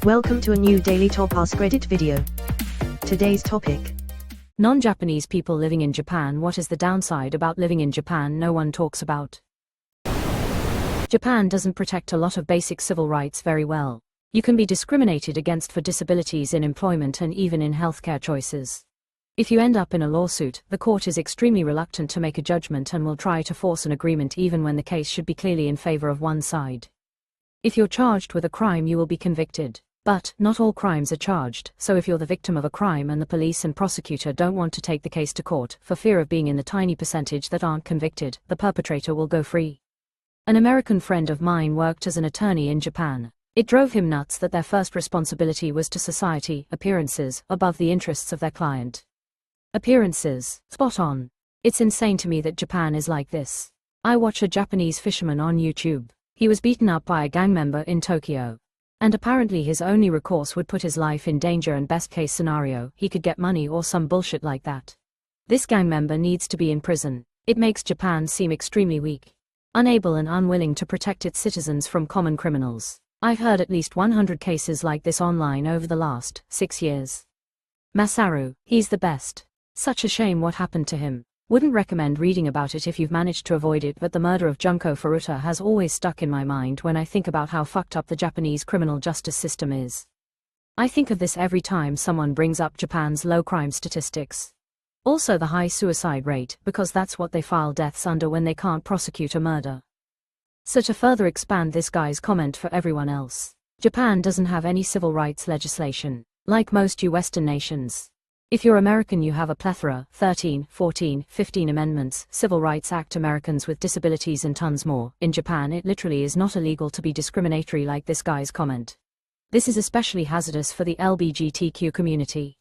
Welcome to a new daily top Askreddit video. Today's topic: non-Japanese people living in Japan. What is the downside about living in Japan no one talks about? Japan doesn't protect a lot of basic civil rights very well. You can be discriminated against for disabilities in employment and even in healthcare choices. If you end up in a lawsuit, the court is extremely reluctant to make a judgment and will try to force an agreement even when the case should be clearly in favor of one side. If you're charged with a crime, you will be convicted. But not all crimes are charged, so if you're the victim of a crime and the police and prosecutor don't want to take the case to court, for fear of being in the tiny percentage that aren't convicted, the perpetrator will go free. An American friend of mine worked as an attorney in Japan. It drove him nuts that their first responsibility was to society, appearances, above the interests of their client. Appearances. Spot on. It's insane to me that Japan is like this. I watch a Japanese fisherman on YouTube. He was beaten up by a gang member in Tokyo. And apparently his only recourse would put his life in danger, and best case scenario, he could get money or some bullshit like that. This gang member needs to be in prison. It makes Japan seem extremely weak, unable and unwilling to protect its citizens from common criminals. I've heard at least 100 cases like this online over the last 6 years. Masaru, he's the best. Such a shame what happened to him. Wouldn't recommend reading about it if you've managed to avoid it, but the murder of Junko Furuta has always stuck in my mind when I think about how fucked up the Japanese criminal justice system is. I think of this every time someone brings up Japan's low crime statistics. Also the high suicide rate, because that's what they file deaths under when they can't prosecute a murder. So to further expand this guy's comment for everyone else, Japan doesn't have any civil rights legislation, like most Western nations. If you're American, you have a plethora, 13, 14, 15 amendments, Civil Rights Act, Americans with disabilities and tons more. In Japan it literally is not illegal to be discriminatory like this guy's comment. This is especially hazardous for the LGBTQ community.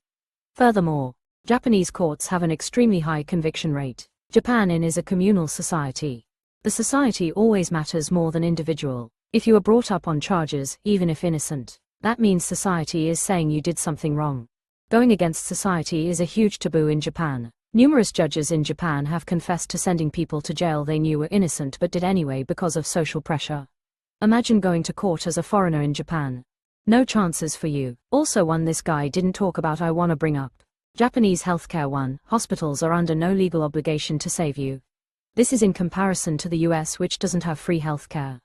Furthermore, Japanese courts have an extremely high conviction rate. Japan is a communal society. The society always matters more than individual. If you are brought up on charges, even if innocent, that means society is saying you did something wrong. Going against society is a huge taboo in Japan. Numerous judges in Japan have confessed to sending people to jail they knew were innocent but did anyway because of social pressure. Imagine going to court as a foreigner in Japan. No chances for you. Also, one this guy didn't talk about I wanna bring up. Japanese healthcare. Hospitals are under no legal obligation to save you. This is in comparison to the US, which doesn't have free healthcare.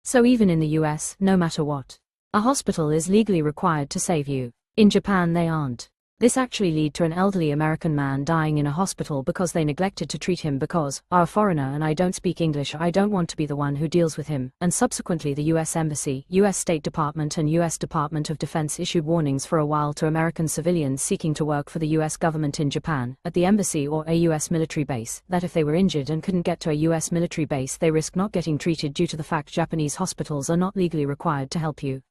So even in the US, no matter what, a hospital is legally required to save you. In Japan they aren't. This actually led to an elderly American man dying in a hospital because they neglected to treat him because, I'm a foreigner and I don't speak English, I don't want to be the one who deals with him, and subsequently the US Embassy, US State Department and US Department of Defense issued warnings for a while to American civilians seeking to work for the US government in Japan, at the embassy or a US military base, that if they were injured and couldn't get to a US military base they risk not getting treated due to the fact Japanese hospitals are not legally required to help you.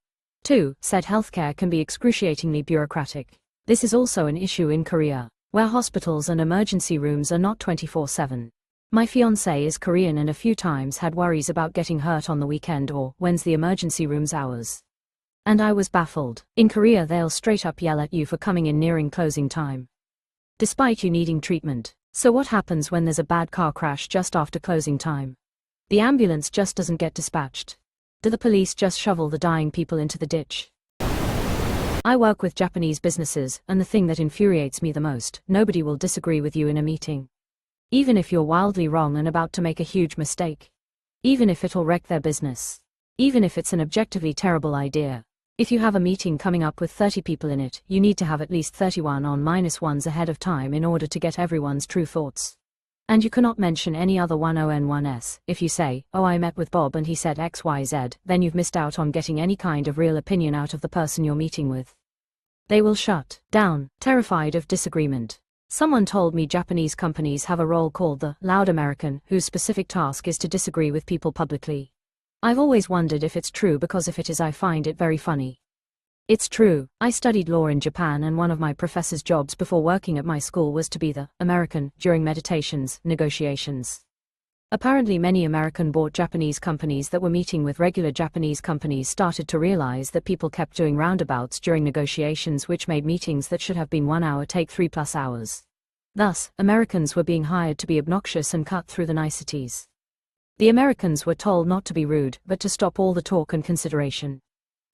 2. Said healthcare can be excruciatingly bureaucratic. This is also an issue in Korea, where hospitals and emergency rooms are not 24/7. My fiancé is Korean and a few times had worries about getting hurt on the weekend or when's the emergency room's hours. And I was baffled. In Korea they'll straight up yell at you for coming in nearing closing time, despite you needing treatment. So what happens when there's a bad car crash just after closing time? The ambulance just doesn't get dispatched. Do the police just shovel the dying people into the ditch? I work with Japanese businesses, and the thing that infuriates me the most, nobody will disagree with you in a meeting. Even if you're wildly wrong and about to make a huge mistake. Even if it'll wreck their business. Even if it's an objectively terrible idea. If you have a meeting coming up with 30 people in it, you need to have at least 31 on -1s ahead of time in order to get everyone's true thoughts. And you cannot mention any other 101s. If you say, oh I met with Bob and he said XYZ, then you've missed out on getting any kind of real opinion out of the person you're meeting with. They will shut down, terrified of disagreement. Someone told me Japanese companies have a role called the loud American, whose specific task is to disagree with people publicly. I've always wondered if it's true, because if it is I find it very funny. It's true. I studied law in Japan and one of my professor's jobs before working at my school was to be the American during meditations, negotiations. Apparently many American-bought Japanese companies that were meeting with regular Japanese companies started to realize that people kept doing roundabouts during negotiations, which made meetings that should have been 1 hour take 3+ hours. Thus, Americans were being hired to be obnoxious and cut through the niceties. The Americans were told not to be rude, but to stop all the talk and consideration.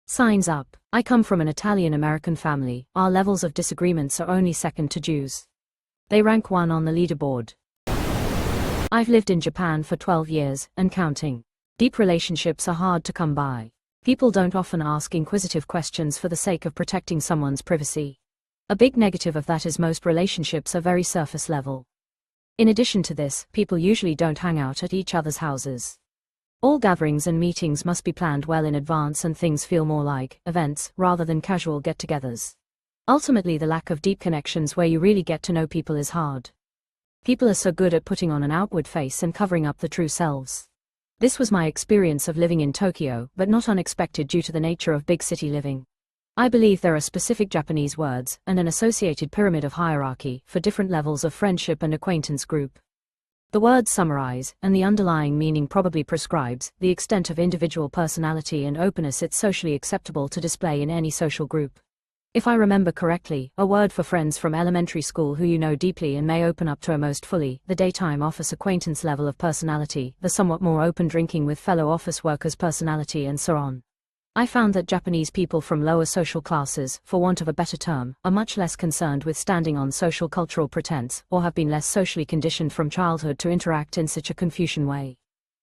Signs up. I come from an Italian-American family. Our levels of disagreements are only second to Jews. They rank 1 on the leaderboard. I've lived in Japan for 12 years, and counting. Deep relationships are hard to come by. People don't often ask inquisitive questions for the sake of protecting someone's privacy. A big negative of that is most relationships are very surface level. In addition to this, people usually don't hang out at each other's houses. All gatherings and meetings must be planned well in advance, and things feel more like events rather than casual get-togethers. Ultimately, the lack of deep connections where you really get to know people is hard. People are so good at putting on an outward face and covering up the true selves. This was my experience of living in Tokyo, but not unexpected due to the nature of big city living. I believe there are specific Japanese words, and an associated pyramid of hierarchy, for different levels of friendship and acquaintance group. The words summarize, and the underlying meaning probably prescribes, the extent of individual personality and openness it's socially acceptable to display in any social group. If I remember correctly, a word for friends from elementary school who you know deeply and may open up to most fully, the daytime office acquaintance level of personality, the somewhat more open drinking with fellow office workers personality, and so on. I found that Japanese people from lower social classes, for want of a better term, are much less concerned with standing on social cultural pretense, or have been less socially conditioned from childhood to interact in such a Confucian way.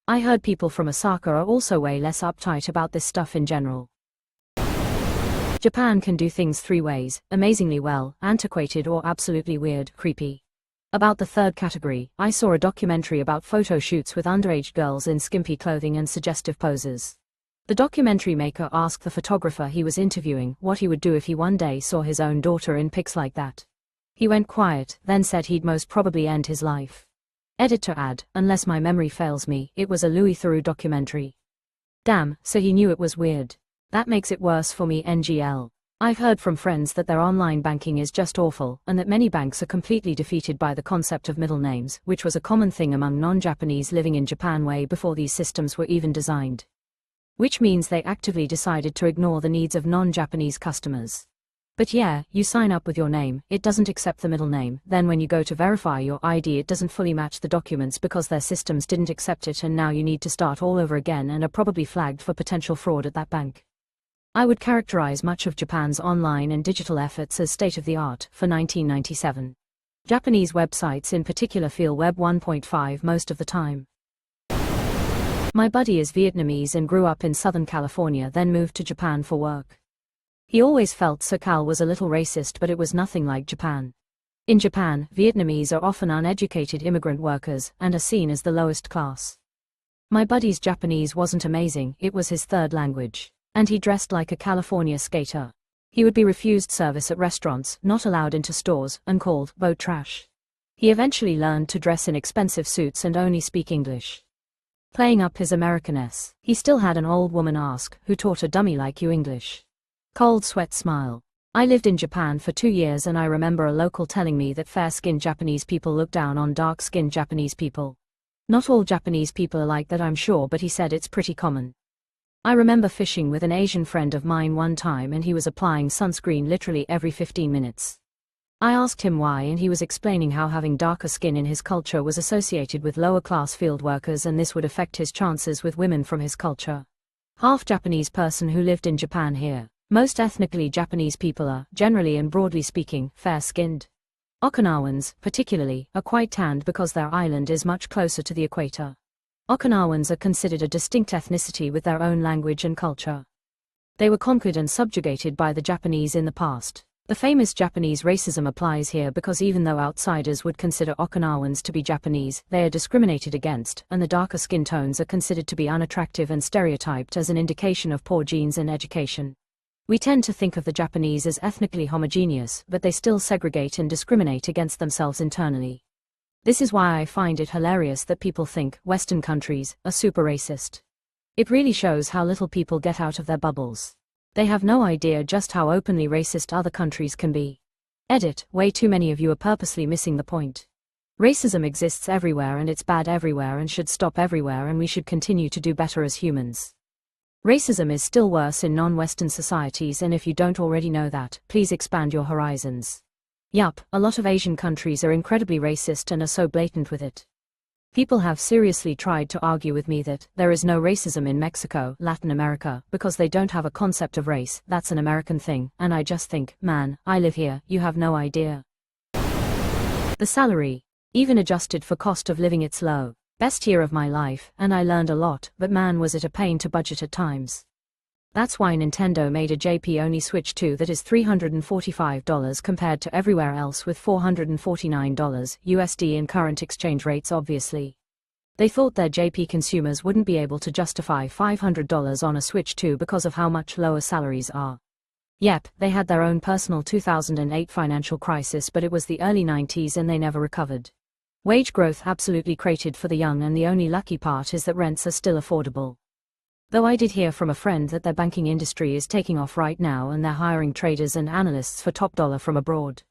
I heard people from Osaka are also way less uptight about this stuff in general. Japan can do things 3 ways: amazingly well, antiquated, or absolutely weird, creepy. About the third category, I saw a documentary about photo shoots with underage girls in skimpy clothing and suggestive poses. The documentary maker asked the photographer he was interviewing what he would do if he one day saw his own daughter in pics like that. He went quiet, then said he'd most probably end his life. Edit to add, unless my memory fails me, it was a Louis Theroux documentary. Damn, so he knew it was weird. That makes it worse for me, NGL. I've heard from friends that their online banking is just awful, and that many banks are completely defeated by the concept of middle names, which was a common thing among non-Japanese living in Japan way before these systems were even designed. Which means they actively decided to ignore the needs of non-Japanese customers. But yeah, you sign up with your name, it doesn't accept the middle name, then when you go to verify your ID it doesn't fully match the documents because their systems didn't accept it, and now you need to start all over again and are probably flagged for potential fraud at that bank. I would characterize much of Japan's online and digital efforts as state-of-the-art for 1997. Japanese websites in particular feel Web 1.5 most of the time. My buddy is Vietnamese and grew up in Southern California, then moved to Japan for work. He always felt SoCal was a little racist, but it was nothing like Japan. In Japan, Vietnamese are often uneducated immigrant workers, and are seen as the lowest class. My buddy's Japanese wasn't amazing, it was his third language. And he dressed like a California skater. He would be refused service at restaurants, not allowed into stores, and called boat trash. He eventually learned to dress in expensive suits and only speak English. Playing up his Americanness, he still had an old woman ask, "Who taught a dummy like you English?" Cold sweat smile. I lived in Japan for 2 years, and I remember a local telling me that fair-skinned Japanese people look down on dark-skinned Japanese people. Not all Japanese people are like that, I'm sure, but he said it's pretty common. I remember fishing with an Asian friend of mine one time, and he was applying sunscreen literally every 15 minutes. I asked him why, and he was explaining how having darker skin in his culture was associated with lower-class field workers, and this would affect his chances with women from his culture. Half Japanese person who lived in Japan here. Most ethnically Japanese people are, generally and broadly speaking, fair-skinned. Okinawans, particularly, are quite tanned because their island is much closer to the equator. Okinawans are considered a distinct ethnicity with their own language and culture. They were conquered and subjugated by the Japanese in the past. The famous Japanese racism applies here because even though outsiders would consider Okinawans to be Japanese, they are discriminated against, and the darker skin tones are considered to be unattractive and stereotyped as an indication of poor genes and education. We tend to think of the Japanese as ethnically homogeneous, but they still segregate and discriminate against themselves internally. This is why I find it hilarious that people think Western countries are super racist. It really shows how little people get out of their bubbles. They have no idea just how openly racist other countries can be. Edit, way too many of you are purposely missing the point. Racism exists everywhere, and it's bad everywhere and should stop everywhere, and we should continue to do better as humans. Racism is still worse in non-Western societies, and if you don't already know that, please expand your horizons. Yup, a lot of Asian countries are incredibly racist and are so blatant with it. People have seriously tried to argue with me that there is no racism in Mexico, Latin America, because they don't have a concept of race, that's an American thing, and I just think, man, I live here, you have no idea. The salary, even adjusted for cost of living, it's low. Best year of my life, and I learned a lot, but man was it a pain to budget at times. That's why Nintendo made a JP-only Switch 2 that is $345 compared to everywhere else with $449 USD in current exchange rates obviously. They thought their JP consumers wouldn't be able to justify $500 on a Switch 2 because of how much lower salaries are. Yep, they had their own personal 2008 financial crisis, but it was the early 90s and they never recovered. Wage growth absolutely cratered for the young, and the only lucky part is that rents are still affordable. Though I did hear from a friend that their banking industry is taking off right now and they're hiring traders and analysts for top dollar from abroad.